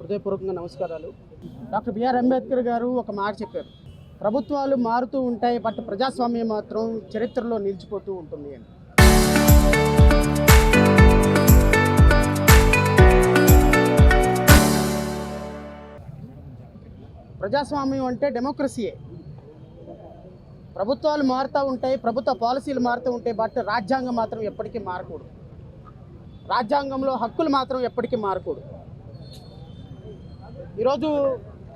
హృదయపూర్వకంగా నమస్కారాలు. Doctor BR Ambedkar గారు ఒక మాట చెప్పారు, ప్రభుత్వాలు మారుతూ ఉంటాయి బట్ ప్రజాస్వామ్యం మాత్రం చరిత్రలో నిలిచిపోతూ ఉంటుంది అని. ప్రజాస్వామ్యం అంటే డెమోక్రసీయే. ప్రభుత్వాలు మారుతూ ఉంటాయి, ప్రభుత్వ పాలసీలు మారుతూ ఉంటాయి, బట్ రాజ్యాంగం మాత్రం ఎప్పటికీ మారకూడదు. రాజ్యాంగంలో హక్కులు మాత్రం ఎప్పటికీ మారకూడదు. ఈరోజు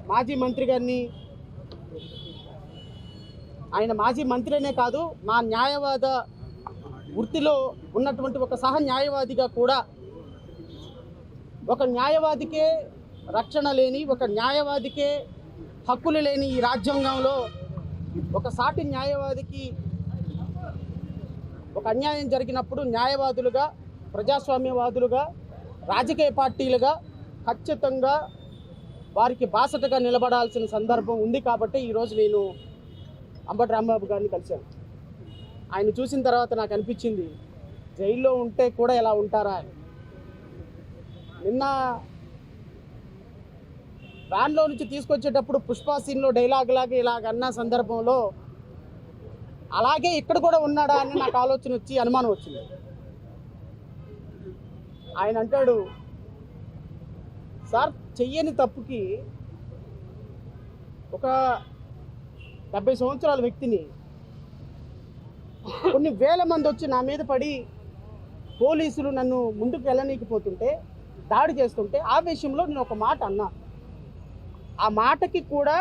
మాజీ మంత్రి గారిని, ఆయన మాజీ మంత్రినే కాదు, మా న్యాయవాద వృత్తిలో ఉన్నటువంటి ఒక సహ న్యాయవాదిగా కూడా, ఒక న్యాయవాదికే రక్షణ లేని, ఒక న్యాయవాదికే హక్కులు లేని ఈ రాజ్యాంగంలో ఒక సాటి న్యాయవాదికి ఒక అన్యాయం జరిగినప్పుడు న్యాయవాదులుగా, ప్రజాస్వామ్యవాదులుగా, రాజకీయ పార్టీలుగా ఖచ్చితంగా వారికి బాసటగా నిలబడాల్సిన సందర్భం ఉంది. కాబట్టి ఈరోజు నేను అంబటి రాంబాబు గారిని కలిశాను. ఆయన చూసిన తర్వాత నాకు అనిపించింది, జైల్లో ఉంటే కూడా ఎలా ఉంటారా. నిన్న వ్యాన్లో నుంచి తీసుకొచ్చేటప్పుడు పుష్ప సీన్లో డైలాగ్ లాగా ఇలాగన్న సందర్భంలో అలాగే ఇక్కడ కూడా ఉన్నాడా అని నాకు ఆలోచన వచ్చి అనుమానం వచ్చింది. ఆయన అంటాడు, సార్ చెయ్యని తప్పుకి ఒక 70 సంవత్సరాల వ్యక్తిని కొన్ని వేల మంది వచ్చి నా మీద పడి పోలీసులు నన్ను ముందుకు వెళ్ళనీకపోతుంటే, దాడి చేస్తుంటే ఆ విషయంలో నేను ఒక మాట అన్నా. ఆ మాటకి కూడా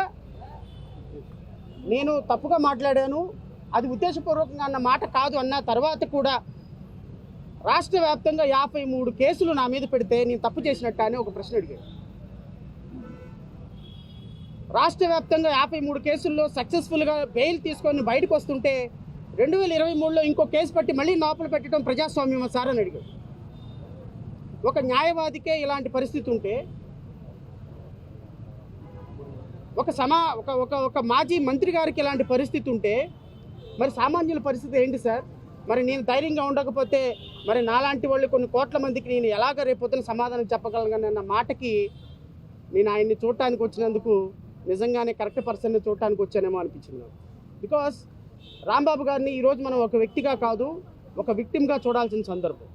నేను తప్పుగా మాట్లాడాను, అది ఉద్దేశపూర్వకంగా అన్న మాట కాదు అన్న తర్వాత కూడా రాష్ట్ర వ్యాప్తంగా 53 కేసులు నా మీద పెడితే నేను తప్పు చేసినట్టు అని ఒక ప్రశ్న అడిగాడు. రాష్ట్ర వ్యాప్తంగా 53 కేసుల్లో సక్సెస్ఫుల్గా బెయిల్ తీసుకొని బయటకు వస్తుంటే 2023లో ఇంకో కేసు పట్టి మళ్ళీ లోపల పెట్టడం ప్రజాస్వామ్యం సార్ అని అడిగాడు. ఒక న్యాయవాదికే ఇలాంటి పరిస్థితి ఉంటే, ఒక మాజీ మంత్రి గారికి ఇలాంటి పరిస్థితి ఉంటే మరి సామాన్యుల పరిస్థితి ఏంటి సార్? మరి నేను ధైర్యంగా ఉండకపోతే మరి నాలాంటి వాళ్ళు కొన్ని కోట్ల మందికి నేను ఎలాగ రేపొద్దున సమాధానం చెప్పగలగనన్న మాటకి నేను ఆయన్ని చూడటానికి వచ్చినందుకు నిజంగానే కరెక్ట్ పర్సన్ని చూడటానికి వచ్చానేమో అనిపించింది నాకు. బికాస్ రాంబాబు గారిని ఈరోజు మనం ఒక వ్యక్తిగా కాదు, ఒక విక్టిమ్గా చూడాల్సిన సందర్భం.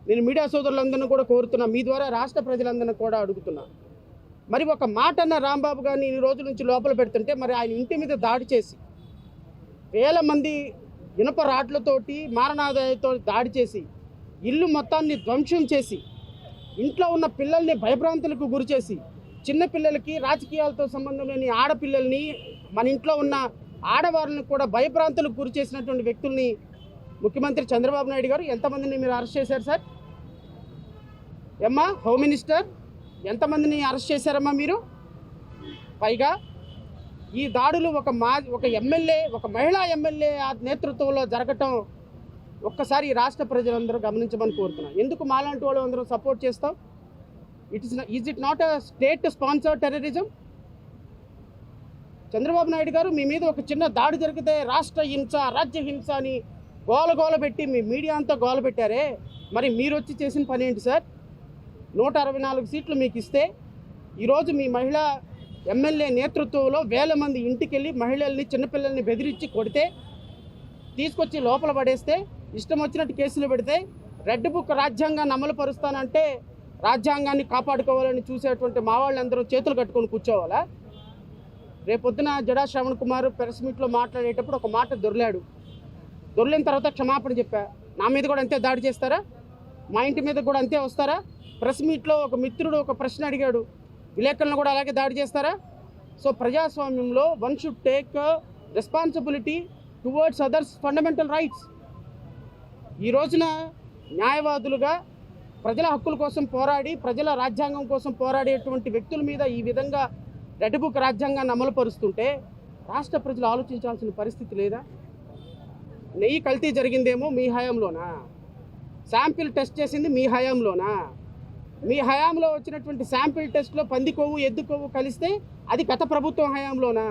నేను మీడియా సోదరులందరినీ కూడా కోరుతున్నా, మీ ద్వారా రాష్ట్ర ప్రజలందరినీ కూడా అడుగుతున్నా, మరి ఒక మాట అన్న రాంబాబు గారిని ఈ రోజు నుంచి లోపల పెడుతుంటే మరి ఆయన ఇంటి మీద దాడి చేసి వేల మంది ఇనుప రాట్లతోటి మారణాదాయతో దాడి చేసి ఇల్లు మొత్తాన్ని ధ్వంసం చేసి ఇంట్లో ఉన్న పిల్లల్ని భయభ్రాంతులకు గురి చేసి, చిన్నపిల్లలకి రాజకీయాలతో సంబంధం లేని ఆడపిల్లల్ని, మన ఇంట్లో ఉన్న ఆడవారిని కూడా భయభ్రాంతులకు గురి చేసినటువంటి వ్యక్తుల్ని ముఖ్యమంత్రి చంద్రబాబు నాయుడు గారు ఎంతమందిని మీరు అరెస్ట్ చేశారు సార్? ఏమ్మా హోమ్ మినిస్టర్, ఎంతమందిని అరెస్ట్ చేశారమ్మా మీరు? పైగా ఈ దాడులు ఒక ఎమ్మెల్యే, ఒక మహిళా ఎమ్మెల్యే నేతృత్వంలో జరగటం ఒక్కసారి ఈ రాష్ట్ర ప్రజలందరూ గమనించమని కోరుతున్నాం. ఎందుకు మాలాంటి వాళ్ళు అందరూ సపోర్ట్ చేస్తాం? Is it not a state sponsored terrorism? Chandrababu Naidu గారు మీ మీద ఒక చిన్న దాడి జరిగితే రాష్ట్ర హింస, రాజ్య హింస అని గోల పెట్టి మీ మీడియా అంతా గోల పెట్టారే, మరి మీరు వచ్చి చేసిన పని ఏంటి సార్? 164 సీట్లు మీకు ఇస్తే ఈరోజు మీ మహిళా ఎమ్మెల్యే నేతృత్వంలో వేల మంది ఇంటికి వెళ్ళి మహిళల్ని, చిన్నపిల్లల్ని బెదిరించి కొడితే, తీసుకొచ్చి లోపల పడేస్తే, ఇష్టం వచ్చినట్టు కేసులు పెడితే, రెడ్ బుక్ రాజ్యాంగాన్ని అమలు పరుస్తానంటే రాజ్యాంగాన్ని కాపాడుకోవాలని చూసేటువంటి మా వాళ్ళందరూ చేతులు కట్టుకొని కూర్చోవాలా? రేపొద్దున జడా శ్రవణ్ కుమార్ ప్రెస్ మీట్లో మాట్లాడేటప్పుడు ఒక మాట దొర్లిన తర్వాత క్షమాపణ చెప్పా. నా మీద కూడా అంతే దాడి చేస్తారా? మా ఇంటి మీద కూడా అంతే వస్తారా? ప్రెస్ మీట్లో ఒక మిత్రుడు ఒక ప్రశ్న అడిగాడు, విలేకరులను కూడా అలాగే దాడి చేస్తారా? సో ప్రజాస్వామ్యంలో one should take responsibility towards others fundamental rights. ఈ రోజున న్యాయవాదులుగా ప్రజల హక్కుల కోసం పోరాడి, ప్రజల రాజ్యాంగం కోసం పోరాడేటువంటి వ్యక్తుల మీద ఈ విధంగా రెడ్ బుక్ రాజ్యాంగాన్ని అమలు పరుస్తుంటే రాష్ట్ర ప్రజలు ఆలోచించాల్సిన పరిస్థితి లేదా? నెయ్యి కల్తీ జరిగిందేమో మీ హయాంలోనా? శాంపిల్ టెస్ట్ చేసింది మీ హయాంలోనా? మీ హయాంలో వచ్చినటువంటి శాంపిల్ టెస్ట్లో పంది కొవ్వు, ఎద్దు కొవ్వు కలిస్తే అది గత ప్రభుత్వం హయాంలోనా?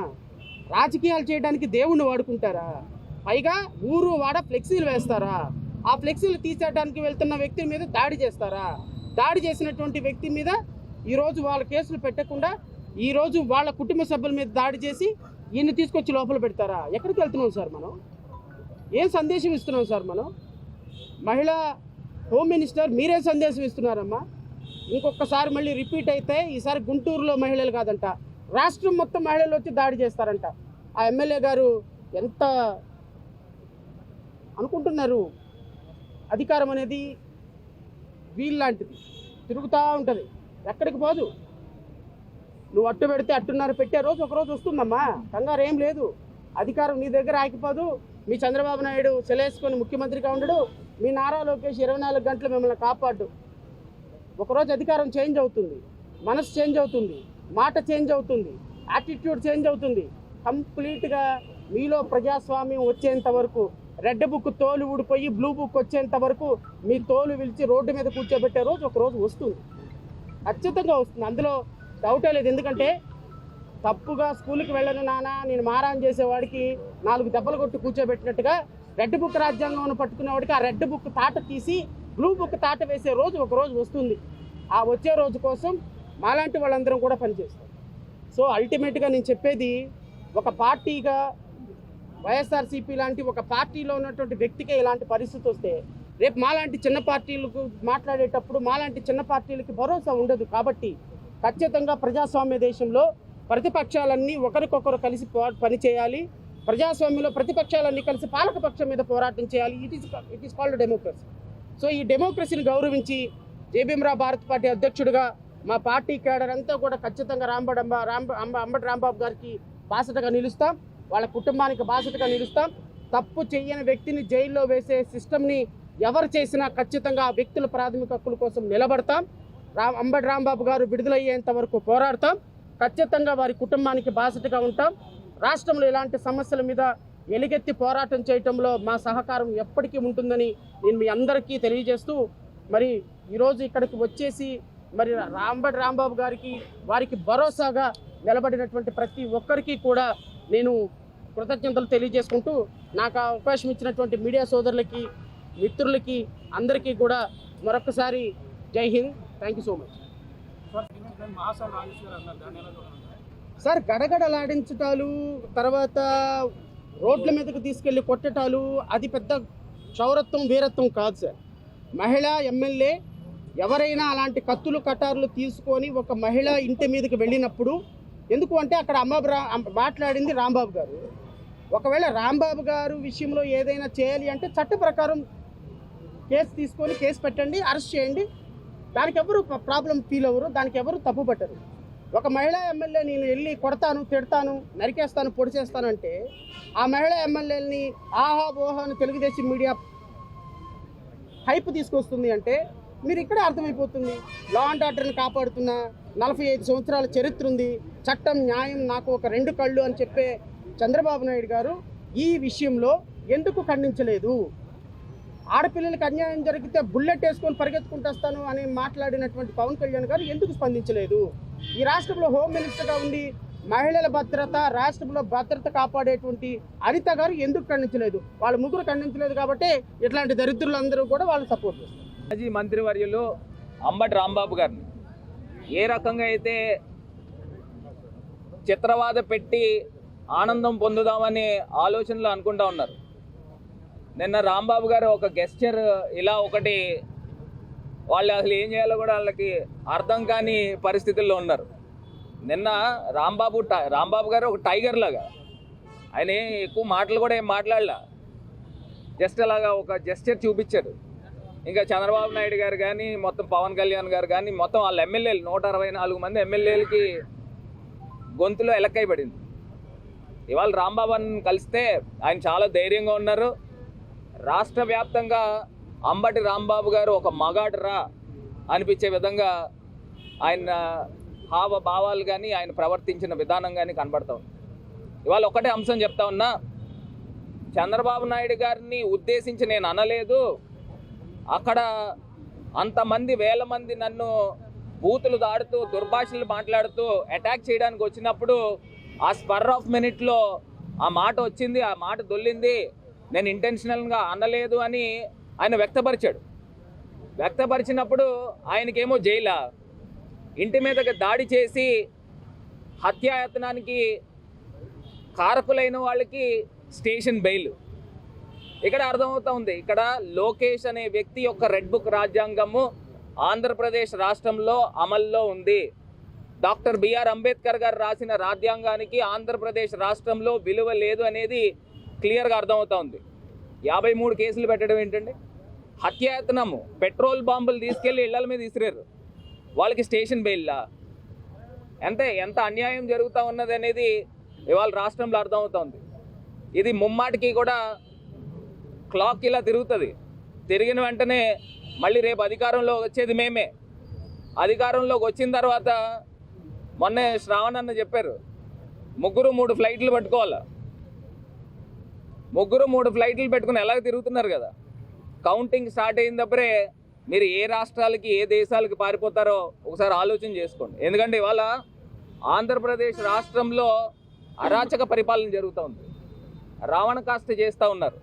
రాజకీయాలు చేయడానికి దేవుణ్ణి వాడుకుంటారా? పైగా ఊరు వాడ ఫ్లెక్సీలు వేస్తారా? ఆ ఫ్లెక్సీలు తీసేయడానికి వెళ్తున్న వ్యక్తి మీద దాడి చేస్తారా? దాడి చేసినటువంటి వ్యక్తి మీద ఈరోజు వాళ్ళ కేసులు పెట్టకుండా ఈరోజు వాళ్ళ కుటుంబ సభ్యుల మీద దాడి చేసి ఈయన్ని తీసుకొచ్చి లోపల పెడతారా? ఎక్కడికి వెళ్తున్నాం సార్ మనం? ఏం సందేశం ఇస్తున్నాం సార్ మనం? మహిళా హోమ్ మినిస్టర్ మీరేం సందేశం ఇస్తున్నారమ్మా? ఇంకొకసారి మళ్ళీ రిపీట్ అయితే ఈసారి గుంటూరులో మహిళలు కాదంట, రాష్ట్రం మొత్తం మహిళలు వచ్చి దాడి చేస్తారంట. ఆ ఎమ్మెల్యే గారు ఎంత అనుకుంటున్నారు? అధికారం అనేది వీళ్ళలాంటిది, తిరుగుతూ ఉంటుంది, ఎక్కడికి పోదు. నువ్వు అట్టు పెడితే అట్టున్నర పెట్టే రోజు ఒకరోజు వస్తుందమ్మా, కంగారు ఏం లేదు. అధికారం నీ దగ్గర ఆగిపోదు. మీ చంద్రబాబు నాయుడు సెలేసుకొని ముఖ్యమంత్రిగా ఉండడు, మీ నారా లోకేష్ 24 గంటలు మిమ్మల్ని కాపాడు. ఒకరోజు అధికారం చేంజ్ అవుతుంది, మనసు చేంజ్ అవుతుంది, మాట చేంజ్ అవుతుంది, యాటిట్యూడ్ చేంజ్ అవుతుంది. కంప్లీట్గా మీలో ప్రజాస్వామ్యం వచ్చేంత వరకు, రెడ్ బుక్ తోలు ఊడిపోయి బ్లూ బుక్ వచ్చేంత వరకు మీ తోలు విలిచి రోడ్డు మీద కూర్చోబెట్టే రోజు ఒకరోజు వస్తుంది, ఖచ్చితంగా వస్తుంది. అందులో డౌటే లేదు. ఎందుకంటే తప్పుగా స్కూల్కి వెళ్ళను నాన్న నేను మారాన్ చేసేవాడికి 4 దెబ్బలు కొట్టి కూర్చోబెట్టినట్టుగా రెడ్ బుక్ రాజ్యాంగం పట్టుకునేవాడికి ఆ రెడ్ బుక్ తాట తీసి బ్లూ బుక్ తాట వేసే రోజు ఒక రోజు వస్తుంది. ఆ వచ్చే రోజు కోసం మాలాంటి వాళ్ళందరం కూడా పనిచేస్తాం. సో అల్టిమేట్గా నేను చెప్పేది, ఒక పార్టీగా వైఎస్ఆర్సీపీ లాంటి ఒక పార్టీలో ఉన్నటువంటి వ్యక్తికే ఇలాంటి పరిస్థితి వస్తే రేపు మాలాంటి చిన్న పార్టీలకు మాట్లాడేటప్పుడు మాలాంటి చిన్న పార్టీలకి భరోసా ఉండదు. కాబట్టి ఖచ్చితంగా ప్రజాస్వామ్య దేశంలో ప్రతిపక్షాలన్నీ ఒకరికొకరు కలిసి పనిచేయాలి. ప్రజాస్వామ్యంలో ప్రతిపక్షాలన్నీ కలిసి పాలకపక్షం మీద పోరాటం చేయాలి. It is called democracy. So ఈ డెమోక్రసీని గౌరవించి జేబీఎంరావు భారత్ పార్టీ అధ్యక్షుడిగా మా పార్టీ కేడర్ అంతా కూడా ఖచ్చితంగా అంబటి రాంబాబు గారికి బాసటగా నిలుస్తాం, వాళ్ళ కుటుంబానికి బాసటగా నిలుస్తాం. తప్పు చేయని వ్యక్తిని జైల్లో వేసే సిస్టమ్ని ఎవరు చేసినా ఖచ్చితంగా ఆ వ్యక్తుల ప్రాథమిక హక్కుల కోసం నిలబడతాం. అంబటి రాంబాబు గారు విడుదలయ్యేంత వరకు పోరాడతాం. ఖచ్చితంగా వారి కుటుంబానికి బాసటగా ఉంటాం. రాష్ట్రంలో ఇలాంటి సమస్యల మీద ఎలుగెత్తి పోరాటం చేయటంలో మా సహకారం ఎప్పటికీ ఉంటుందని నేను మీ అందరికీ తెలియజేస్తూ, మరి ఈరోజు ఇక్కడికి వచ్చేసి మరి అంబటి రాంబాబు గారికి వారికి భరోసాగా నిలబడినటువంటి ప్రతి ఒక్కరికి కూడా నేను కృతజ్ఞతలు తెలియజేసుకుంటూ, నాకు అవకాశం ఇచ్చినటువంటి మీడియా సోదరులకి మిత్రులకి అందరికీ కూడా మరొకసారి జై హింద్. Thank you so much. Sir గడగడలాడించటాలు, తర్వాత రోడ్ల మీదకు తీసుకెళ్ళి కొట్టటాలు అది పెద్ద చౌరత్వం వీరత్వం కాదు సార్. మహిళా ఎమ్మెల్యే ఎవరైనా అలాంటి కత్తులు కటార్లు తీసుకొని ఒక మహిళ ఇంటి మీదకి వెళ్ళినప్పుడు, ఎందుకు అంటే అక్కడ మాట్లాడింది రాంబాబు గారు. ఒకవేళ రాంబాబు గారు విషయంలో ఏదైనా చేయాలి అంటే చట్ట ప్రకారం కేసు తీసుకొని కేసు పెట్టండి, అరెస్ట్ చేయండి. దానికి ఎవరు ప్రాబ్లం ఫీల్ అవ్వరు, దానికి ఎవరు తప్పు పట్టరు. ఒక మహిళా ఎమ్మెల్యే నేను వెళ్ళి కొడతాను, తిడతాను, నరికేస్తాను, పొడి చేస్తానంటే ఆ మహిళా ఎమ్మెల్యేని ఆహా ఓహాను తెలుగుదేశం మీడియా హైప్ తీసుకొస్తుంది అంటే మీరు ఇక్కడే అర్థమైపోతుంది. లా అండ్ ఆర్డర్ని కాపాడుతున్న 45 సంవత్సరాల చరిత్ర ఉంది, చట్టం న్యాయం నాకు ఒక 2 కళ్ళు అని చెప్పే చంద్రబాబు నాయుడు గారు ఈ విషయంలో ఎందుకు ఖండించలేదు? ఆడపిల్లలకి అన్యాయం జరిగితే బుల్లెట్ వేసుకొని పరిగెత్తుకుంటూ అని మాట్లాడినటువంటి పవన్ కళ్యాణ్ గారు ఎందుకు స్పందించలేదు? ఈ రాష్ట్రంలో హోమ్ మినిస్టర్గా ఉండి మహిళల భద్రత, రాష్ట్రంలో భద్రత కాపాడేటువంటి అనిత గారు ఎందుకు ఖండించలేదు? వాళ్ళ ముగ్గురు ఖండించలేదు కాబట్టి ఇట్లాంటి దరిద్రులందరూ కూడా వాళ్ళు సపోర్ట్ చేస్తారు. మాజీ మంత్రివర్యులు అంబటి రాంబాబు గారిని ఏ రకంగా అయితే చిత్రవాద పెట్టి ఆనందం పొందుదామని ఆలోచనలు అనుకుంటా ఉన్నారు. నిన్న రాంబాబు గారు ఒక గెస్చర్ ఇలా ఒకటి, వాళ్ళు అసలు ఏం చేయాలో కూడా వాళ్ళకి అర్థం కాని పరిస్థితుల్లో ఉన్నారు. నిన్న రాంబాబు గారు ఒక టైగర్ లాగా, ఆయన ఎక్కువ మాటలు కూడా ఏం మాట్లాడలా, జస్ట్ అలాగా ఒక జెస్చర్ చూపించారు. ఇంకా చంద్రబాబు నాయుడు గారు కానీ, మొత్తం పవన్ కళ్యాణ్ గారు కానీ, మొత్తం వాళ్ళ ఎమ్మెల్యేలు 164 మంది ఎమ్మెల్యేలకి గొంతులో ఎలక్కై పడింది. ఇవాళ రాంబాబుని కలిస్తే ఆయన చాలా ధైర్యంగా ఉన్నారు. రాష్ట్ర వ్యాప్తంగా అంబటి రాంబాబు గారు ఒక మగాడురా అనిపించే విధంగా ఆయన హావభావాలు కానీ, ఆయన ప్రవర్తించిన విధానం కానీ కనబడతా ఉంది. ఇవాళ ఒకటే అంశం చెప్తా ఉన్నా, చంద్రబాబు నాయుడు గారిని ఉద్దేశించి నేను అనలేదు. అక్కడ అంతమంది 1000 మంది నన్ను బూతులు దాడుతూ దుర్భాషలు మాట్లాడుతూ అటాక్ చేయడానికి వచ్చినప్పుడు ఆ స్పర్ ఆఫ్ మినిట్లో ఆ మాట వచ్చింది, ఆ మాట దొల్లింది, నేను ఇంటెన్షనల్గా అనలేదు అని ఆయన వ్యక్తపరిచాడు. వ్యక్తపరిచినప్పుడు ఆయనకేమో జైలా, ఇంటి మీదకి దాడి చేసి హత్యాయత్నానికి కారకులైన వాళ్ళకి స్టేషన్ బెయిల్. ఇక్కడ అర్థమవుతా ఉంది, ఇక్కడ లోకేష్ అనే వ్యక్తి యొక్క రెడ్ బుక్ రాజ్యాంగము ఆంధ్రప్రదేశ్ రాష్ట్రంలో అమల్లో ఉంది. డాక్టర్ బిఆర్ అంబేద్కర్ గారు రాసిన రాజ్యాంగానికి ఆంధ్రప్రదేశ్ రాష్ట్రంలో విలువ లేదు అనేది క్లియర్గా అర్థమవుతా ఉంది. 53 కేసులు పెట్టడం ఏంటండి? హత్యాయత్నము, పెట్రోల్ బాంబులు తీసుకెళ్లి ఇళ్ల మీద విసిరారు, వాళ్ళకి స్టేషన్ బెయిల్లా? ఎంత అన్యాయం జరుగుతూ ఉన్నది అనేది ఇవాళ రాష్ట్రంలో అర్థమవుతోంది. ఇది ముమ్మాటికి కూడా క్లాక్ ఇలా తిరుగుతుంది. తిరిగిన వెంటనే మళ్ళీ రేపు అధికారంలో వచ్చేది మేమే. అధికారంలోకి వచ్చిన తర్వాత మొన్నే శ్రావణ్ అన్న చెప్పారు, 3 ఫ్లైట్లు పట్టుకోవాలా. 3 ఫ్లైట్లు పెట్టుకుని ఎలాగ తిరుగుతున్నారు కదా. కౌంటింగ్ స్టార్ట్ అయినప్పుడే మీరు ఏ రాష్ట్రాలకి ఏ దేశాలకి పారిపోతారో ఒకసారి ఆలోచన చేసుకోండి. ఎందుకంటే ఇవాళ ఆంధ్రప్రదేశ్ రాష్ట్రంలో అరాచక పరిపాలన జరుగుతూ ఉంది, రావణ కాస్త చేస్తూ ఉన్నారు.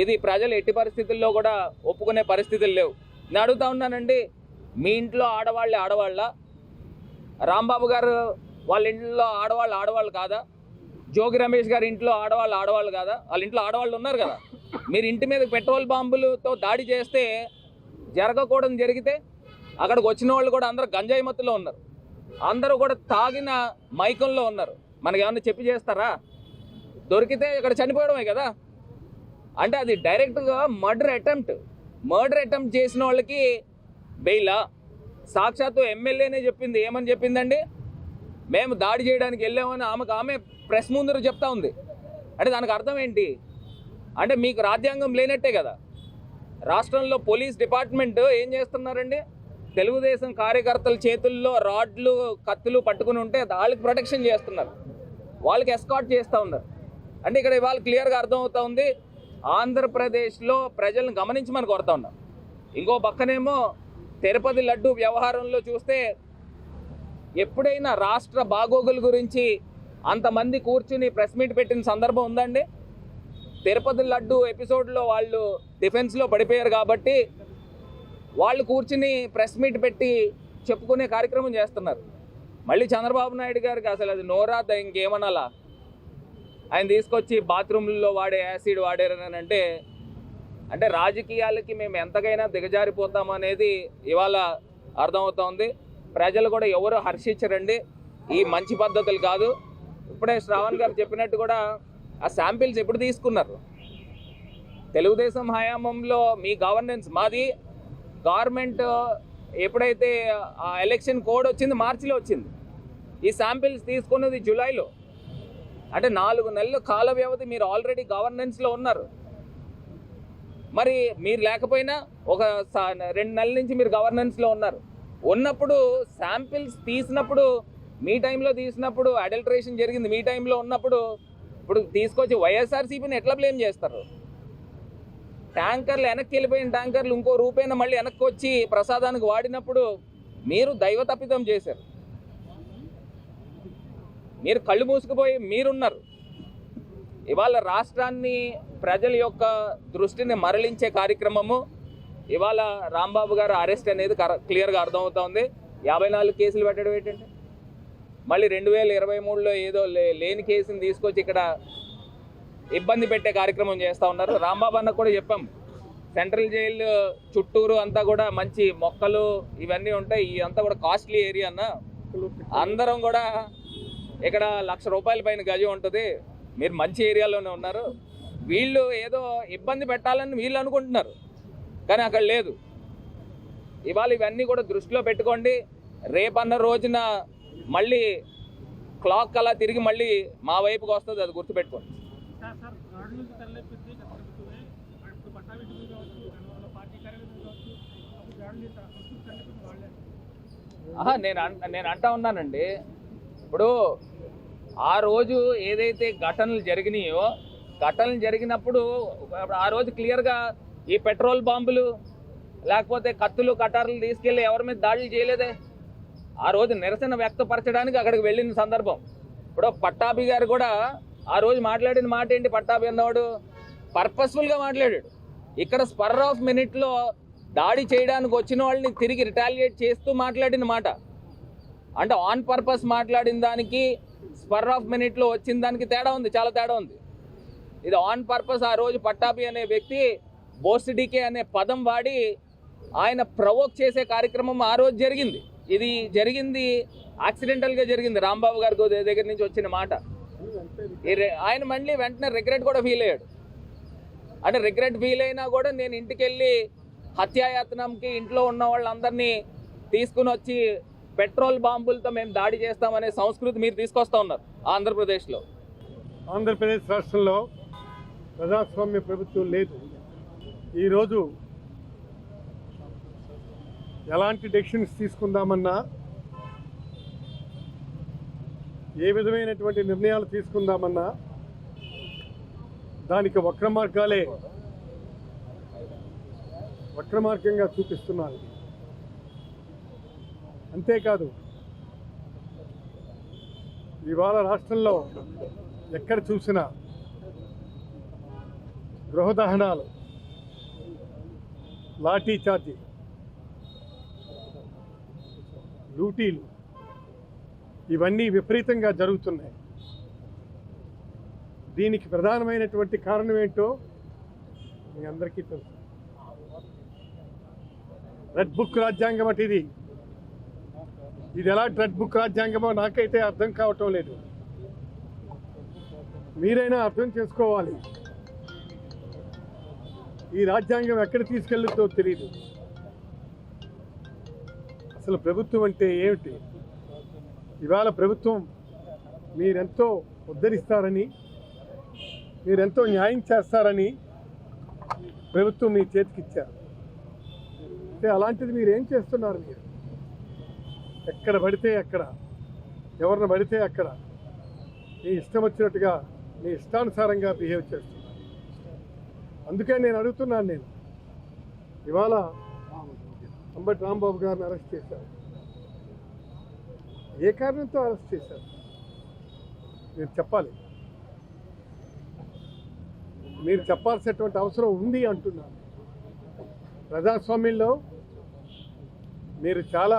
ఇది ప్రజలు ఎట్టి పరిస్థితుల్లో కూడా ఒప్పుకునే పరిస్థితులు లేవు. నేను అడుగుతా ఉన్నానండి, మీ ఇంట్లో ఆడవాళ్ళ రాంబాబు గారు వాళ్ళ ఇంట్లో ఆడవాళ్ళు కాదా? జోగి రమేష్ గారి ఇంట్లో ఆడవాళ్ళు కాదా? వాళ్ళ ఇంట్లో ఆడవాళ్ళు ఉన్నారు కదా. మీరు ఇంటి మీద పెట్రోల్ బాంబులతో దాడి చేస్తే జరగకూడదు జరిగితే అక్కడికి వచ్చిన వాళ్ళు కూడా అందరూ గంజాయి మత్తులో ఉన్నారు, అందరూ కూడా తాగిన మైకంలో ఉన్నారు. మనకి ఏమన్నా చెప్పి చేస్తారా? దొరికితే ఇక్కడ చనిపోవడమే కదా. అంటే అది డైరెక్ట్గా మర్డర్ అటెంప్ట్ చేసిన వాళ్ళకి బెయిలా? సాక్షాత్తు ఎమ్మెల్యేనే చెప్పింది. ఏమని చెప్పిందండి? మేము దాడి చేయడానికి వెళ్ళామని ఆమె ప్రెస్ ముందర చెప్తా ఉంది. అంటే దానికి అర్థం ఏంటి? అంటే మీకు రాజ్యాంగం లేనట్టే కదా. రాష్ట్రంలో పోలీస్ డిపార్ట్మెంట్ ఏం చేస్తున్నారండి? తెలుగుదేశం కార్యకర్తల చేతుల్లో రాడ్లు కత్తులు పట్టుకుని ఉంటే వాళ్ళకి ప్రొటెక్షన్ చేస్తున్నారు, వాళ్ళకి ఎస్కాట్ చేస్తూ ఉన్నారు. అంటే ఇక్కడ ఇవాళ క్లియర్గా అర్థమవుతా ఉంది, ఆంధ్రప్రదేశ్లో ప్రజలను గమనించమని కోరుతా ఉన్నాం. ఇంకో పక్కనేమో తిరుపతి లడ్డు వ్యవహారంలో చూస్తే ఎప్పుడైనా రాష్ట్ర బాగోగుల గురించి అంతమంది కూర్చుని ప్రెస్ మీట్ పెట్టిన సందర్భం ఉందండి? తిరుపతి లడ్డు ఎపిసోడ్లో వాళ్ళు డిఫెన్స్లో పడిపోయారు కాబట్టి వాళ్ళు కూర్చుని ప్రెస్ మీట్ పెట్టి చెప్పుకునే కార్యక్రమం చేస్తున్నారు. మళ్ళీ చంద్రబాబు నాయుడు గారికి అసలు అది నోరాద ఇంకేమనాలా? ఆయన తీసుకొచ్చి బాత్రూంలో వాడే యాసిడ్ వాడారని అంటే రాజకీయాలకి మేము ఎంతకైనా దిగజారిపోతామనేది ఇవాళ అర్థమవుతోంది. ప్రజలు కూడా ఎవరు హర్షించరండి, ఈ మంచి పద్ధతులు కాదు. ఇప్పుడే శ్రావణ్ గారు చెప్పినట్టు కూడా ఆ శాంపిల్స్ ఎప్పుడు తీసుకున్నారు? తెలుగుదేశం హయాంలో మీ గవర్నెన్స్, మాది గవర్నమెంట్ ఎప్పుడైతే ఆ ఎలక్షన్ కోడ్ వచ్చింది మార్చిలో వచ్చింది, ఈ శాంపిల్స్ తీసుకున్నది జూలైలో. అంటే 4 నెలలు కాల వ్యవధి మీరు ఆల్రెడీ గవర్నెన్స్లో ఉన్నారు. మరి మీరు లేకపోయినా ఒక 2 నెలల నుంచి మీరు గవర్నెన్స్లో ఉన్నప్పుడు శాంపిల్స్ తీసినప్పుడు మీ టైంలో తీసినప్పుడు అడల్టరేషన్ జరిగింది మీ టైంలో ఉన్నప్పుడు, ఇప్పుడు తీసుకొచ్చి వైఎస్ఆర్సీపీని ఎట్లా బ్లేమ్ చేస్తారు? ట్యాంకర్లు వెనక్కి వెళ్ళిపోయిన ట్యాంకర్లు ఇంకో రూపేణ మళ్ళీ వెనక్కి వచ్చి ప్రసాదానికి వాడినప్పుడు మీరు దైవ తప్పిదం చేశారు. మీరు కళ్ళు మూసుకుపోయి మీరున్నారు. ఇవాళ రాష్ట్రాన్ని ప్రజల యొక్క దృష్టిని మరలించే కార్యక్రమము ఇవాళ రాంబాబు గారు అరెస్ట్ అనేది క్లియర్గా అర్థమవుతోంది. 54 కేసులు పెట్టడం ఏంటంటే మళ్ళీ 2023లో ఏదో లేని కేసుని తీసుకొచ్చి ఇక్కడ ఇబ్బంది పెట్టే కార్యక్రమం చేస్తూ ఉన్నారు. రాంబాబు అన్న కూడా చెప్పాం, సెంట్రల్ జైలు చుట్టూరు అంతా కూడా మంచి మొక్కలు ఇవన్నీ ఉంటాయి, ఇదంతా కూడా కాస్ట్లీ ఏరియా అన్న. అందరం కూడా ఇక్కడ ₹1,00,000 పైన గజం ఉంటుంది, మీరు మంచి ఏరియాలోనే ఉన్నారు. వీళ్ళు ఏదో ఇబ్బంది పెట్టాలని వీళ్ళు అనుకుంటున్నారు, కానీ అక్కడ లేదు. ఇవాళ ఇవన్నీ కూడా దృష్టిలో పెట్టుకోండి. రేపన్న రోజున మళ్ళీ క్లాక్ అలా తిరిగి మళ్ళీ మా వైపుకి వస్తుంది, అది గుర్తుపెట్టుకోండి. నేను అంటా ఉన్నానండి, ఇప్పుడు ఆ రోజు ఏదైతే ఘటనలు జరిగినప్పుడు ఆ రోజు క్లియర్గా ఈ పెట్రోల్ బాంబులు లేకపోతే కత్తులు కటార్లు తీసుకెళ్ళి ఎవరి మీద దాడులు చేయలేదే. ఆ రోజు నిరసన వ్యక్తపరచడానికి అక్కడికి వెళ్ళిన సందర్భం. ఇప్పుడు పట్టాభి గారు కూడా ఆ రోజు మాట్లాడిన మాట ఏంటి? పట్టాభి అన్నవాడు పర్పస్ఫుల్గా మాట్లాడాడు. ఇక్కడ స్పర్ ఆఫ్ మినిట్లో దాడి చేయడానికి వచ్చిన వాళ్ళని తిరిగి రిటాలియేట్ చేస్తూ మాట్లాడిన మాట. అంటే ఆన్ పర్పస్ మాట్లాడిన దానికి స్పర్ ఆఫ్ మినిట్లో వచ్చిన దానికి తేడా ఉంది, చాలా తేడా ఉంది. ఇది ఆన్ పర్పస్ ఆ రోజు పట్టాభి అనే వ్యక్తి బోస్డికే అనే పదం వాడి ఆయన ప్రవోక్ చేసే కార్యక్రమం ఆ రోజు జరిగింది. ఇది జరిగింది యాక్సిడెంటల్గా జరిగింది. రాంబాబు గారి దగ్గర నుంచి వచ్చిన మాట. ఆయన మళ్ళీ వెంటనే రిగ్రెట్ కూడా ఫీల్ అయ్యాడు. అంటే రిగ్రెట్ ఫీల్ అయినా కూడా నేను ఇంటికి వెళ్ళి హత్యాయత్నంకి ఇంట్లో ఉన్న వాళ్ళందరినీ తీసుకుని వచ్చి పెట్రోల్ బాంబులతో మేము దాడి చేస్తామనే సంస్కృతి మీరు తీసుకొస్తా ఉన్నారు ఆంధ్రప్రదేశ్లో. ఆంధ్రప్రదేశ్ రాష్ట్రంలో ప్రజాస్వామ్య ప్రభుత్వం లేదు. ఈరోజు ఎలాంటి డెసిషన్స్ తీసుకుందామన్నా, ఏ విధమైనటువంటి నిర్ణయాలు తీసుకుందామన్నా దానికి వక్రమార్గంగా చూపిస్తున్నారు. అంతేకాదు ఇవాళ రాష్ట్రంలో ఎక్కడ చూసినా గృహదహనాలు, లాఠీ చార్జీ, లూటీలు ఇవన్నీ విపరీతంగా జరుగుతున్నాయి. దీనికి ప్రధానమైనటువంటి కారణం ఏంటో మీ అందరికీ తెలుసు. రెడ్ బుక్ రాజ్యాంగం అటు ఇది ఎలా రెడ్ బుక్ రాజ్యాంగమో నాకైతే అర్థం కావటం లేదు. మీరైనా అర్థం చేసుకోవాలి. ఈ రాజ్యాంగం ఎక్కడ తీసుకెళ్తుందో తెలియదు. అసలు ప్రభుత్వం అంటే ఏమిటి? ఇవాళ ప్రభుత్వం మీరెంతో ఉద్ధరిస్తారని, మీరెంతో న్యాయం చేస్తారని ప్రభుత్వం మీ చేతికిచ్చారు. అంటే అలాంటిది మీరేం చేస్తున్నారు? మీరు ఎక్కడ పడితే అక్కడ, ఎవరిని పడితే అక్కడ మీ ఇష్టం వచ్చినట్టుగా, మీ ఇష్టానుసారంగా బిహేవ్ చేస్తున్నారు. అందుకే నేను అడుగుతున్నాను, ఇవాళ అంబటి రాంబాబు గారిని అరెస్ట్ చేశారు. ఏ కారణంతో అరెస్ట్ చేశారు మీరు చెప్పాలి. మీరు చెప్పాల్సినటువంటి అవసరం ఉంది అంటున్నాను. ప్రజాస్వామ్యంలో మీరు చాలా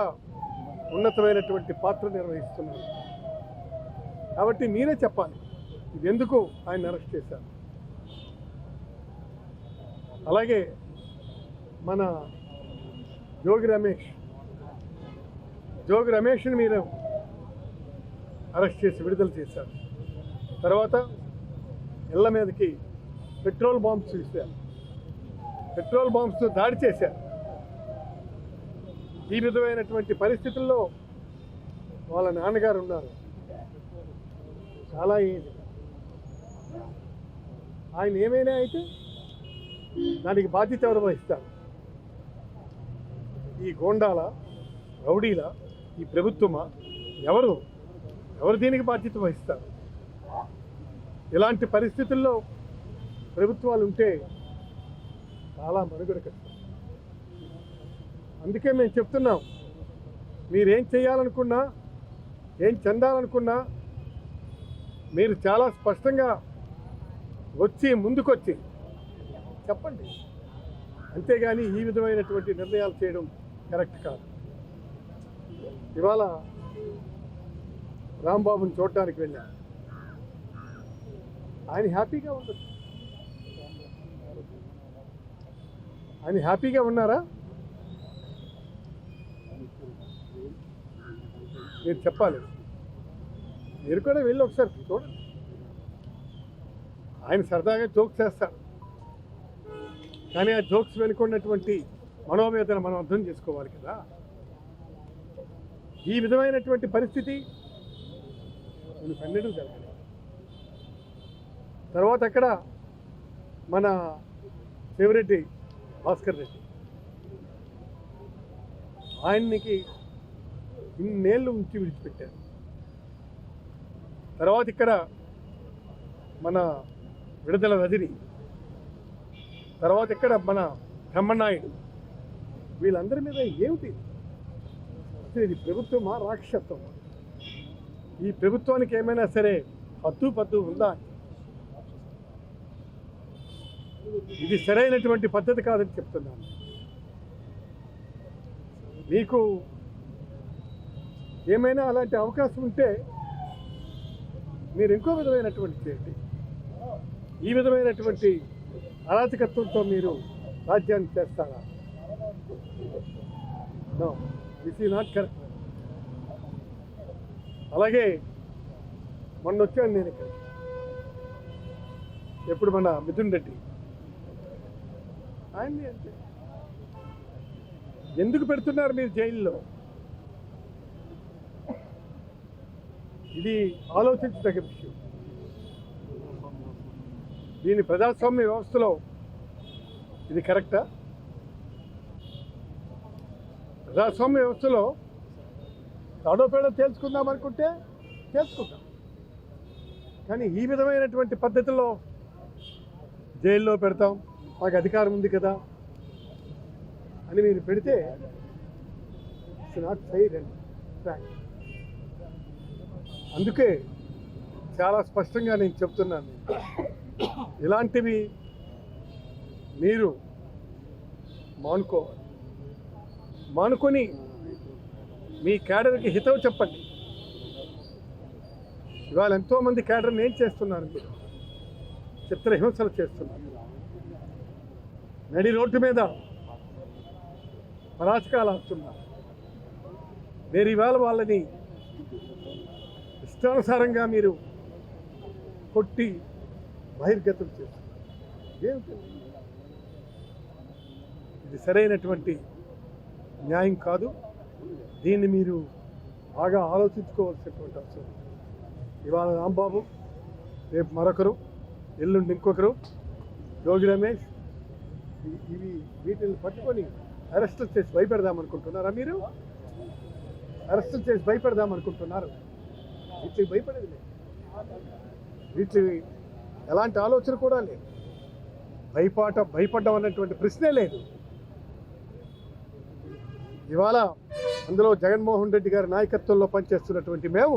ఉన్నతమైనటువంటి పాత్ర నిర్వహిస్తున్నారు. కాబట్టి మీరే చెప్పాలి ఇది ఎందుకు ఆయన అరెస్ట్ చేశారు. అలాగే మన జోగి రమేష్ని మీరు అరెస్ట్ చేసి విడుదల చేశారు. తర్వాత ఇళ్ల మీదకి పెట్రోల్ బాంబ్స్ ఇస్తారు, పెట్రోల్ బాంబ్స్తో దాడి చేశారు. ఈ విధమైనటువంటి పరిస్థితుల్లో వాళ్ళ నాన్నగారు ఉన్నారు, చాలా ఏజ్. ఆయన ఏమైనా అయితే దానికి బాధ్యత ఎవరు వహిస్తారు? ఈ గోండాల, రౌడీల, ఈ ప్రభుత్వమా? ఎవరు దీనికి బాధ్యత వహిస్తారు? ఇలాంటి పరిస్థితుల్లో ప్రభుత్వాలు ఉంటే చాలా మనుగడ కష్టం. అందుకే మేము చెప్తున్నాం, మీరేం చేయాలనుకున్నా, ఏం చెందాలనుకున్నా మీరు చాలా స్పష్టంగా ముందుకొచ్చి చెప్పండి. అంతేగాని ఈ విధమైనటువంటి నిర్ణయాలు చేయడం కరెక్ట్ కాదు. ఇవాళ రాంబాబుని చూడటానికి వెళ్ళాను. ఆయన హ్యాపీగా ఉండదు. ఆయన హ్యాపీగా ఉన్నారా? మీరు చెప్పాలి. మీరు కూడా వెళ్ళి ఒకసారి చూడండి. ఆయన సరదాగా జోక్స్ చేస్తారు, కానీ ఆ జోక్స్ వెనుకున్నటువంటి మనోవేదన మనం అర్థం చేసుకోవాలి కదా. ఈ విధమైనటువంటి పరిస్థితి పన్నెండు జరగాలి. తర్వాత అక్కడ మన శివరెడ్డి భాస్కర్ రెడ్డి, ఆయనకి ఇన్నేళ్ళు ఉంచి విడిచిపెట్టారు. తర్వాత ఇక్కడ మన విడుదల రజని, తర్వాత ఇక్కడ మన బ్రహ్మనాయుడు, వీళ్ళందరి మీద ఏమిటి అసలు? ఇది ప్రభుత్వమా, రాక్షసత్వమా? ఈ ప్రభుత్వానికి ఏమైనా సరే హద్దు పద్దు ఉందా? ఇది సరైనటువంటి పద్ధతి కాదని చెప్తున్నాను. మీకు ఏమైనా అలాంటి అవకాశం ఉంటే మీరు ఇంకో విధమైనటువంటి చేయండి. ఈ విధమైనటువంటి అరాచకత్వంతో మీరు రాజ్యాన్ని చేస్తారా? No, this is not correct. అలాగే మొన్న వచ్చాను నేను ఇక్కడ, ఎప్పుడు మన మిథున్ రెడ్డి ఆయన్ని అంతే. ఎందుకు పెడుతున్నారు మీరు జైల్లో? ఇది ఆలోచించదగ్గ విషయం. దీని ప్రజాస్వామ్య వ్యవస్థలో ఇది కరెక్టా? ప్రజాస్వామ్య వ్యవస్థలో తాడోపేడ తేల్చుకుందాం అనుకుంటే తేల్చుకుందాం, కానీ ఈ విధమైనటువంటి పద్ధతిలో జైల్లో పెడతాం, మాకు అధికారం ఉంది కదా అని మీరు పెడితే it's not fair and frank. అందుకే చాలా స్పష్టంగా నేను చెప్తున్నాను, ఇలాంటివి మీరు మానుకొని మీ క్యాడర్కి హితవు చెప్పండి. ఇవాళ ఎంతోమంది క్యాడర్ని ఏం చేస్తున్నారు? మీరు చిత్రహింసలు చేస్తున్నారు, నడి రోడ్డు మీద పరాచకాలు ఆడుతున్నారు. మీరు ఇవాళ వాళ్ళని ఇష్టానుసారంగా మీరు కొట్టి బహిర్గతం చేస్తున్నారు. ఏమిటి ఇది? సరైనటువంటి న్యాయం కాదు. దీన్ని మీరు బాగా ఆలోచించుకోవాల్సినటువంటి అవసరం. ఇవాళ రాంబాబు, రేపు మరొకరు, ఎల్లుండి ఇంకొకరు, యోగి రమేష్, వీటిని పట్టుకొని అరెస్టులు చేసి భయపెడదామనుకుంటున్నారా? మీరు అరెస్టులు చేసి భయపెడదామనుకుంటున్నారు? వీటికి భయపడేది లేదు, వీటి ఎలాంటి ఆలోచన కూడా లేదు. భయపడ్డం అన్నటువంటి ప్రశ్నే లేదు. ఇవాళ అందులో జగన్మోహన్ రెడ్డి గారి నాయకత్వంలో పనిచేస్తున్నటువంటి మేము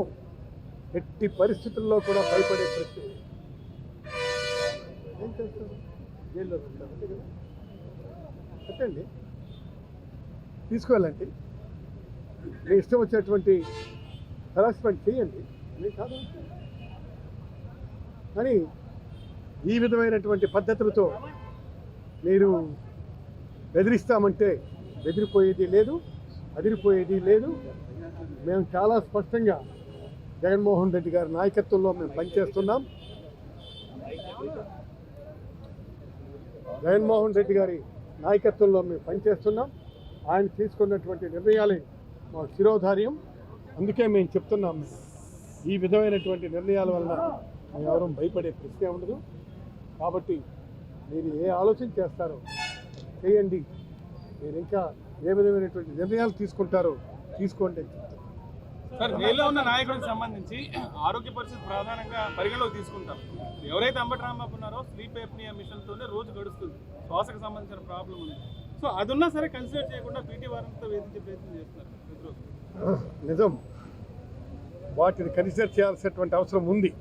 ఎట్టి పరిస్థితుల్లో కూడా భయపడే ప్రశ్న ఏం చేస్తారు? జైల్లో పెడతారు, అంతే కదా? పెట్టండి, తీసుకువెళ్ళండి, మీ ఇష్టం వచ్చినటువంటి హెరాస్మెంట్ చేయండి, నేను కాదు. కానీ ఈ విధమైనటువంటి పద్ధతులతో మీరు బెదిరిస్తామంటే బెదిరిపోయేది లేదు, అదిరిపోయేది లేదు. మేము చాలా స్పష్టంగా జగన్మోహన్ రెడ్డి గారి నాయకత్వంలో మేము పనిచేస్తున్నాం. జగన్మోహన్ రెడ్డి గారి నాయకత్వంలో మేము పనిచేస్తున్నాం. ఆయన తీసుకున్నటువంటి నిర్ణయాలే మా శిరోధార్యం. అందుకే మేము చెప్తున్నాం, ఈ విధమైనటువంటి నిర్ణయాల వలన మేము ఎవరూ భయపడే ప్రశ్నే ఉండదు. కాబట్టి మీరు ఏ ఆలోచన చేస్తారో చేయండి, మీరు ఇంకా ఏ విధమైనటువంటి నిర్ణయాలు తీసుకుంటారో తీసుకోండి. సార్, జైల్లో ఉన్న నాయకుడికి సంబంధించి ఆరోగ్య పరిస్థితి ప్రధానంగా పరిగణలోకి తీసుకుంటాం. ఎవరైతే అంబటి రాంబాబు ఉన్నారో స్లీప్ ఎప్నియా మిషన్తోనే రోజు గడుస్తుంది, శ్వాసకు సంబంధించిన ప్రాబ్లం ఉంది. సో అదున్నా సరే కన్సిడర్ చేయకుండా పీటీ వారంతో వేధించే ప్రయత్నం చేస్తున్నారు. నిజం, వాటిని కన్సిడర్ చేయాల్సినటువంటి అవసరం ఉంది.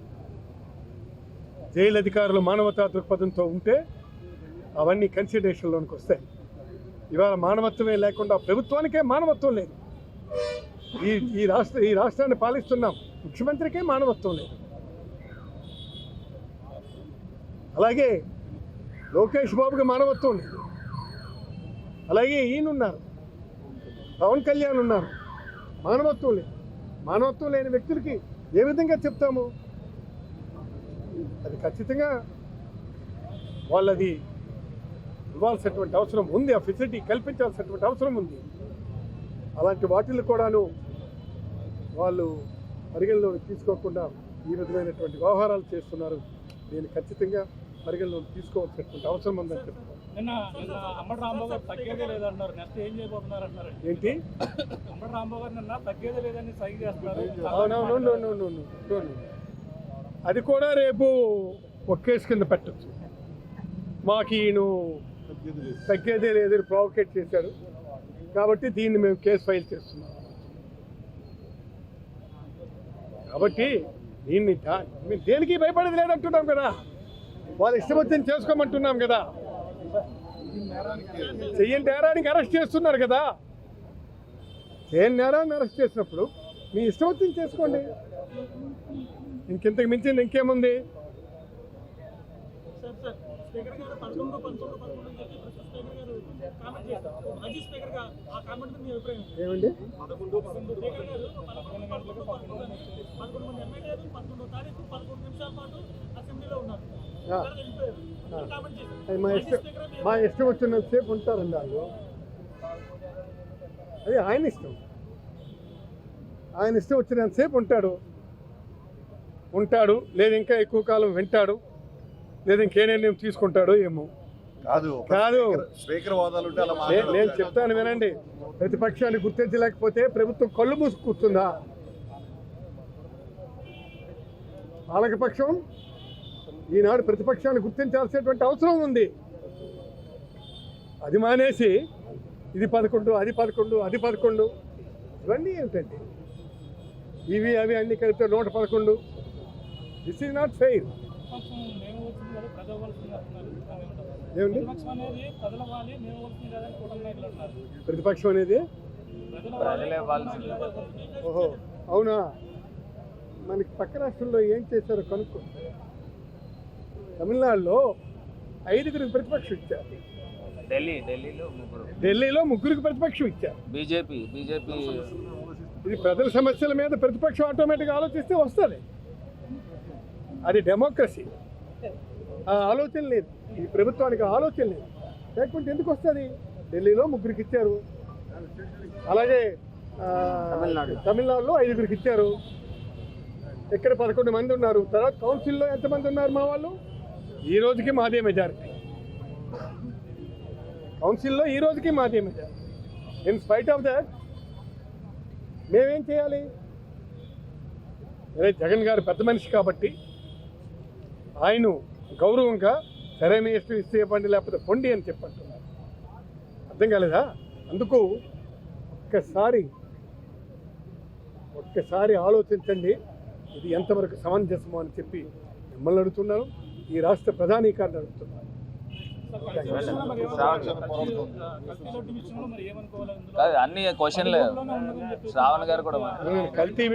జైలు అధికారులు మానవతా దృక్పథంతో ఉంటే అవన్నీ కన్సిడరేషన్లోనికి వస్తాయి. ఇవాళ మానవత్వమే లేకుండా ప్రభుత్వానికే మానవత్వం లేదు. ఈ రాష్ట్రాన్ని పాలిస్తున్నాం, ముఖ్యమంత్రికే మానవత్వం లేదు. అలాగే లోకేష్ బాబుకి మానవత్వం లేదు. అలాగే ఈయనున్నారు, పవన్ కళ్యాణ్ ఉన్నారు, మానవత్వం లేదు. మానవత్వం లేని వ్యక్తులకి ఏ విధంగా చెప్తాము? అది ఖచ్చితంగా వాళ్ళది ఇవ్వాల్సినటువంటి అవసరం ఉంది, ఆ ఫెసిలిటీ కల్పించాల్సినటువంటి అవసరం ఉంది. అలాంటి వాటిని కూడాను వాళ్ళు పరిగణలోకి తీసుకోకుండా ఈ విధమైనటువంటి వ్యవహారాలు చేస్తున్నారు. దీన్ని ఖచ్చితంగా పరిగణలోకి తీసుకోవాల్సినటువంటి అవసరం ఉందని చెప్తున్నారు. నిన్న అంబటి రాంబాబు గారు తగ్గేదే లేదన్నారు, నెక్స్ట్ ఏం చేయబోతున్నారు అంటారు? ఏంటి? అంబటి రాంబాబు గారు నిన్న తగ్గేదే లేదని సైగ చేస్తున్నారు. అది కూడా రేపు ఒక కేసు కింద పెట్టచ్చు. మాకు ఈయన తగ్గేదే లేదని ప్రావోకేట్ చేశాడు కాబట్టి దీన్ని మేము కేసు ఫైల్ చేస్తున్నాం. కాబట్టి దీన్ని దేనికి భయపడేది లేదంటున్నాం కదా, వాళ్ళు ఇష్టం వచ్చింది చేసుకోమంటున్నాం కదా. చెయ్యని నేరానికి అరెస్ట్ చేస్తున్నారు కదా. చేయని నేరాన్ని అరెస్ట్ చేసినప్పుడు మీ ఇష్టం వచ్చింది చేసుకోండి, ఇంకింతకు మించింది ఇంకేముంది? స్పీకర్ గారు 11 అని చెప్పి ప్రస్తుత స్పీకర్ గారు కామెంట్ చేశారు. మాజీ స్పీకర్ గా ఆ కామెంట్ మీద మీ అభిప్రాయం ఏమండి? స్పీకర్ గారు 11 మంది ఎమ్మెల్యేలు 11వ తారీఖు 11 నిమిషాల పాటు అసెంబ్లీలో ఉన్నారు. కామెంట్ చేశారు. అది మా ఇష్టం వచ్చినంతసేపు ఉంటారండి వాళ్ళు. అది ఆయన ఇష్టం. ఆయన ఇష్టం వచ్చినంతసేపు ఉంటాడు, లేదా ఇంకా ఎక్కువ కాలం వింటాడు, లేదా ఇంకే నిర్ణయం తీసుకుంటాడో ఏమో. కాదు, స్పీకర్ హోదాలు ఉంటే అలా నేను చెప్తాను వినండి. ప్రతిపక్షాన్ని గుర్తించలేకపోతే ప్రభుత్వం కళ్ళు మూసి కూర్చుందా? పాలకపక్షం ఈనాడు ప్రతిపక్షాన్ని గుర్తించాల్సినటువంటి అవసరం ఉంది. అది మానేసి ఇది 11, అది 11 ఇవన్నీ ఏమిటండి? ఇవి అవి అన్ని కలిపితే 111. This is not fair. ఏమండి ప్రతిపక్షం అనేది? ఓహో, అవునా? మనకి పక్క రాష్ట్రంలో ఏం చేశారో కనుక్కో. తమిళనాడులో 5గురికి ప్రతిపక్షం ఇచ్చారు, ఢిల్లీలో 3గురికి ప్రతిపక్షం ఇచ్చారు. బీజేపీ ఇది ప్రజల సమస్యల మీద ప్రతిపక్షం ఆటోమేటిక్గా ఆలోచిస్తే వస్తుంది. అది డెమోక్రసీ. ఆ ఆలోచన లేదు, ఈ ప్రభుత్వానికి ఆలోచన లేదు. లేకుంటే ఎందుకు వస్తుంది? ఢిల్లీలో 3గురికి ఇచ్చారు, అలాగే తమిళనాడులో 5గురికి ఇచ్చారు. ఇక్కడ 11 మంది ఉన్నారు. తర్వాత కౌన్సిల్లో ఎంతమంది ఉన్నారు మా వాళ్ళు? ఈ రోజుకి మాదే మెజారిటీ. కౌన్సిల్లో ఈ రోజుకి మాదే majority. In spite of that మేమేం చేయాలి? జగన్ గారు పెద్ద మనిషి కాబట్టి ఆయన గౌరవంగా సరే మీ ఇష్టం ఇస్తే ఇవ్వండి, లేకపోతే పొండి అని చెప్పంటున్నారు. అర్థం కాలేదా? అందుకు ఒక్కసారి ఆలోచించండి, ఇది ఎంతవరకు సమంజసమో అని చెప్పి మిమ్మల్ని అడుగుతున్నాను, ఈ రాష్ట్ర ప్రధానికాన్ని అడుగుతున్నాను. అన్ని క్వశ్చన్లు శ్రావణ్ గారు కూడా కల్తీ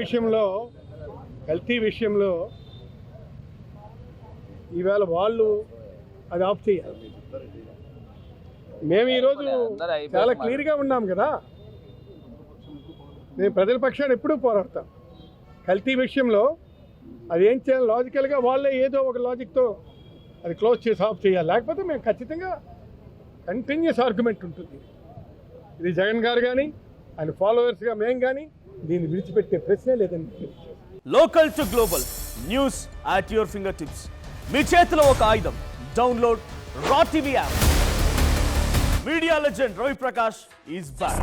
విషయంలో ఈవేళ వాళ్ళు అది ఆఫ్ చేయాలి. మేము ఈరోజు చాలా క్లియర్గా ఉన్నాం కదా. మేము ప్రజల పక్షాన్ని ఎప్పుడూ పోరాడతాం. కల్తీ విషయంలో అది ఏం చేయాలి? లాజికల్గా వాళ్ళే ఏదో ఒక లాజిక్తో అది క్లోజ్ చేసి ఆఫ్ చేయాలి. లేకపోతే మేము ఖచ్చితంగా కంటిన్యూస్ ఆర్గ్యుమెంట్ ఉంటుంది. ఇది జగన్ గారు కానీ ఆయన ఫాలోవర్స్గా మేము కానీ దీన్ని విడిచిపెట్టే ప్రశ్నే లేదని. Local to global news at your finger tips. మీ చేతిలో ఒక ఆయుధం. Download Raw TV app. Media legend Ravi Prakash is back.